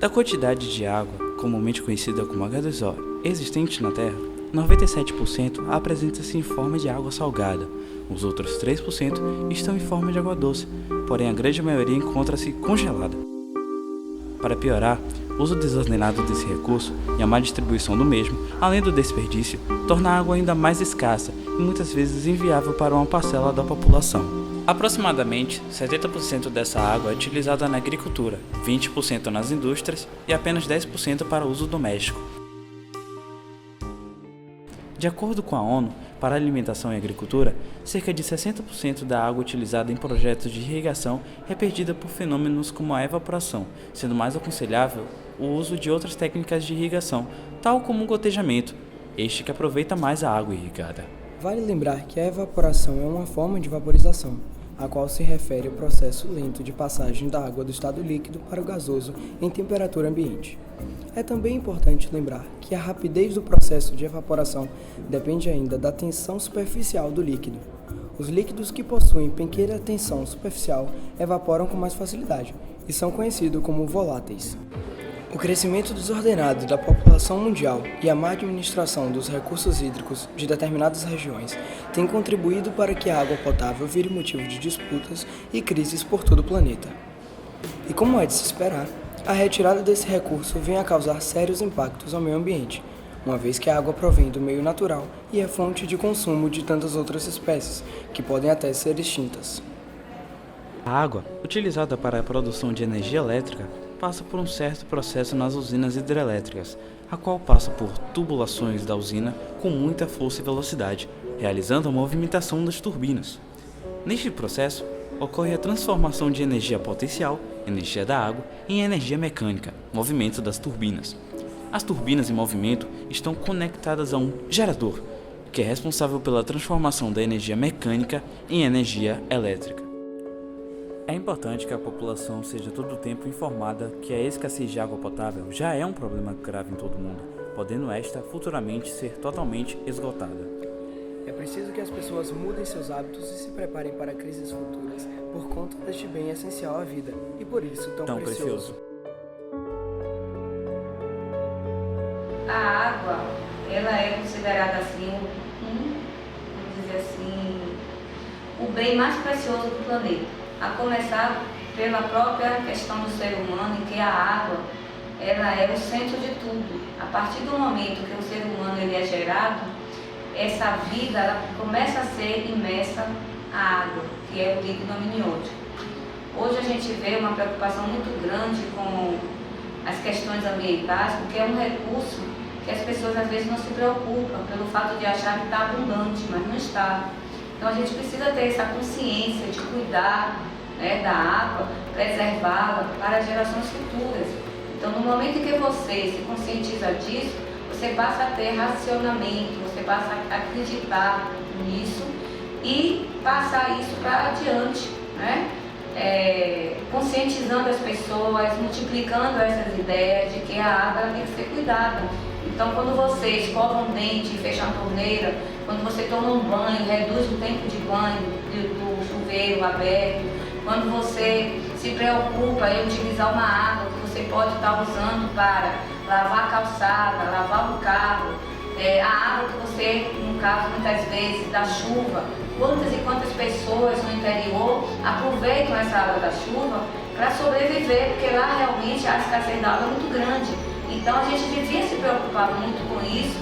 Da quantidade de água, comumente conhecida como H2O, existente na Terra, 97% apresenta-se em forma de água salgada. Os outros 3% estão em forma de água doce, porém a grande maioria encontra-se congelada. Para piorar, o uso desordenado desse recurso e a má distribuição do mesmo, além do desperdício, torna a água ainda mais escassa e muitas vezes inviável para uma parcela da população. Aproximadamente 70% dessa água é utilizada na agricultura, 20% nas indústrias e apenas 10% para uso doméstico. De acordo com a ONU, para a alimentação e agricultura, cerca de 60% da água utilizada em projetos de irrigação é perdida por fenômenos como a evaporação, sendo mais aconselhável o uso de outras técnicas de irrigação, tal como o gotejamento, este que aproveita mais a água irrigada. Vale lembrar que a evaporação é uma forma de vaporização, a qual se refere ao processo lento de passagem da água do estado líquido para o gasoso em temperatura ambiente. É também importante lembrar que a rapidez do processo de evaporação depende ainda da tensão superficial do líquido. Os líquidos que possuem pequena tensão superficial evaporam com mais facilidade e são conhecidos como voláteis. O crescimento desordenado da população mundial e a má administração dos recursos hídricos de determinadas regiões têm contribuído para que a água potável vire motivo de disputas e crises por todo o planeta. E como é de se esperar, a retirada desse recurso vem a causar sérios impactos ao meio ambiente, uma vez que a água provém do meio natural e é fonte de consumo de tantas outras espécies, que podem até ser extintas. A água, utilizada para a produção de energia elétrica, passa por um certo processo nas usinas hidrelétricas, a qual passa por tubulações da usina com muita força e velocidade, realizando a movimentação das turbinas. Neste processo, ocorre a transformação de energia potencial, energia da água, em energia mecânica, movimento das turbinas. As turbinas em movimento estão conectadas a um gerador, que é responsável pela transformação da energia mecânica em energia elétrica. É importante que a população seja todo o tempo informada que a escassez de água potável já é um problema grave em todo o mundo, podendo esta futuramente ser totalmente esgotada. É preciso que as pessoas mudem seus hábitos e se preparem para crises futuras por conta deste bem essencial à vida e por isso tão precioso. A água, ela é considerada assim, vamos dizer assim, o bem mais precioso do planeta. A começar pela própria questão do ser humano, em que a água, ela é o centro de tudo. A partir do momento que o ser humano ele é gerado, essa vida ela começa a ser imersa à água, que é o líquido amniótico. Hoje a gente vê uma preocupação muito grande com as questões ambientais, porque é um recurso que as pessoas às vezes não se preocupam, pelo fato de achar que está abundante, mas não está. Então a gente precisa ter essa consciência de cuidar, né, da água, preservá-la para gerações futuras. Então no momento em que você se conscientiza disso, você passa a ter racionamento, você passa a acreditar nisso e passar isso para adiante, né? Conscientizando as pessoas, multiplicando essas ideias de que a água tem que ser cuidada. Então quando você escova um dente e fecha a torneira, quando você toma um banho, reduz o tempo de banho do chuveiro aberto, quando você se preocupa em utilizar uma água que você pode estar usando para lavar a calçada, lavar o carro, a água que você, no caso, muitas vezes, da chuva, quantas e quantas pessoas no interior aproveitam essa água da chuva para sobreviver, porque lá realmente a escassez da água é muito grande. Então a gente devia se preocupar muito com isso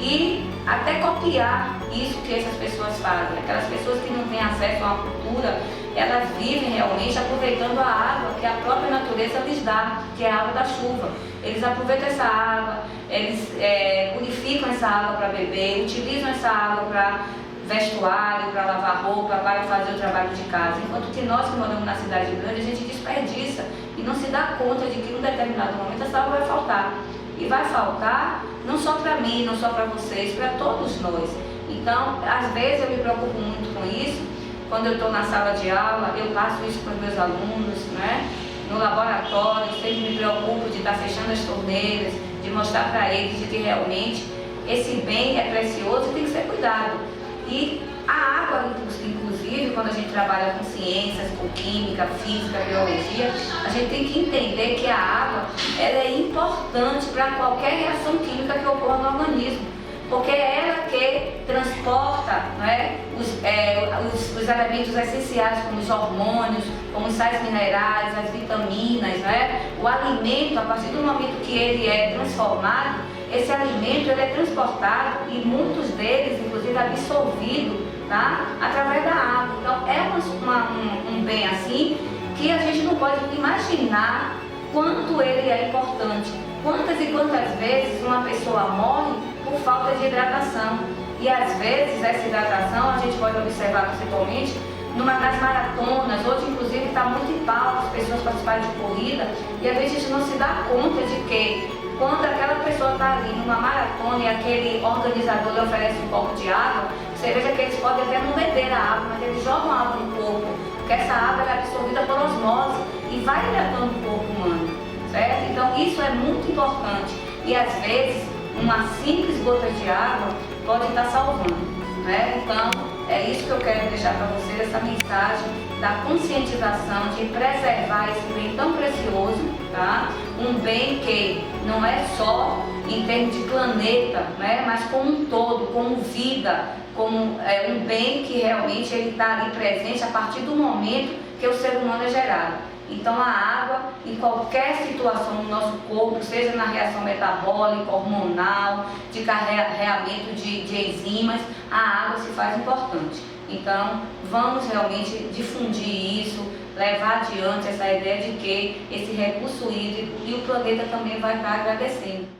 e até copiar isso que essas pessoas fazem. Aquelas pessoas que não têm acesso a uma cultura, elas vivem realmente aproveitando a água que a própria natureza lhes dá, que é a água da chuva. Eles aproveitam essa água, eles purificam essa água para beber, utilizam essa água para vestuário, para lavar roupa, para fazer o trabalho de casa. Enquanto que nós que moramos na cidade grande, a gente desperdiça e não se dá conta de que em um determinado momento essa água vai faltar. E vai faltar não só para mim, não só para vocês, para todos nós. Então, às vezes eu me preocupo muito com isso. Quando eu estou na sala de aula, eu passo isso para os meus alunos, né? No laboratório, eu sempre me preocupo de estar fechando as torneiras, de mostrar para eles de que realmente esse bem é precioso e tem que ser cuidado. E a água, inclusive, quando a gente trabalha com ciências, com química, física, biologia, a gente tem que entender que a água ela é importante para qualquer reação química que ocorra no organismo, porque é ela que transporta, né, os elementos essenciais, como os hormônios, como os sais minerais, as vitaminas, né? O alimento, a partir do momento que ele é transformado, esse alimento ele é transportado e muitos deles, inclusive, absorvido, tá? Através da água. Então é um bem assim que a gente não pode imaginar quanto ele é importante. Quantas e quantas vezes uma pessoa morre por falta de hidratação. E às vezes essa hidratação a gente pode observar principalmente nas maratonas, hoje inclusive está muito em pauta as pessoas participarem de corrida, e às vezes a gente não se dá conta de que quando aquela pessoa está ali numa maratona e aquele organizador lhe oferece um copo de água, você veja que eles podem até não beber a água, mas eles jogam a água no corpo, porque essa água é absorvida por osmose e vai hidratando o corpo humano, certo? Então isso é muito importante e às vezes uma simples gota de água pode estar salvando, né? Então é isso que eu quero deixar para vocês, essa mensagem da conscientização de preservar esse bem tão precioso, tá? Um bem que não é só em termos de planeta, né? Mas como um todo, como vida, como um bem que realmente ele está ali presente a partir do momento que o ser humano é gerado. Então a água, em qualquer situação no nosso corpo, seja na reação metabólica, hormonal, de carreamento de enzimas, a água se faz importante. Então vamos realmente difundir isso, levar adiante essa ideia de que esse recurso hídrico e o planeta também vai estar agradecendo.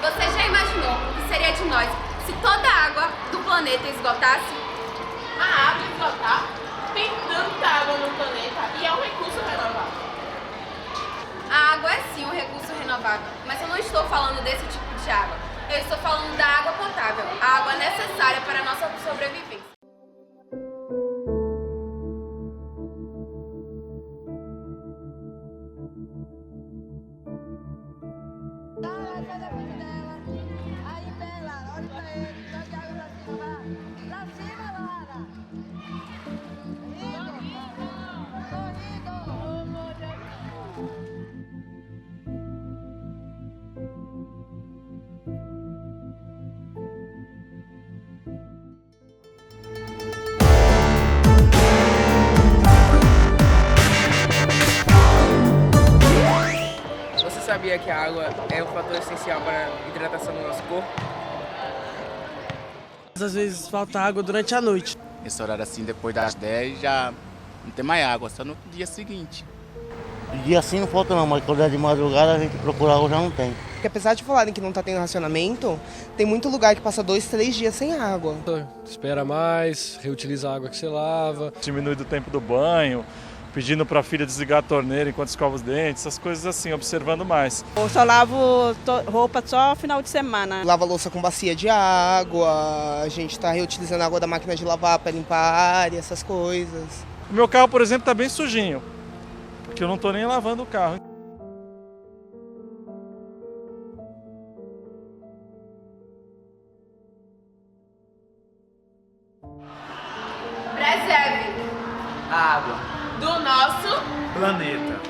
Você já imaginou o que seria de nós se toda a água do planeta esgotasse? A água esgotar? Tem tanta água no planeta e é um recurso renovável. A água é sim um recurso renovável, mas eu não estou falando desse tipo de água. Eu estou falando da água potável, a água necessária para a nossa sobrevivência. Aí, Bela, olha pra ele, joga água pra cima, lá. Lá cima, Lara. Você sabia que a água é um fator essencial para a hidratação do nosso corpo? Às vezes falta água durante a noite. Esse horário assim, depois das 10, já não tem mais água, só no dia seguinte. Dia assim não falta não, mas quando é de madrugada a gente procura água já não tem. Porque apesar de falarem que não tá tendo racionamento, tem muito lugar que passa 2, 3 dias sem água. Espera mais, reutiliza a água que você lava. Diminui do tempo do banho, pedindo para a filha desligar a torneira enquanto escova os dentes, essas coisas assim, observando mais. Eu só lavo roupa só final de semana. Lava a louça com bacia de água, a gente está reutilizando a água da máquina de lavar para limpar a área, essas coisas. O meu carro, por exemplo, está bem sujinho, porque eu não estou nem lavando o carro. Preserve A água do nosso planeta.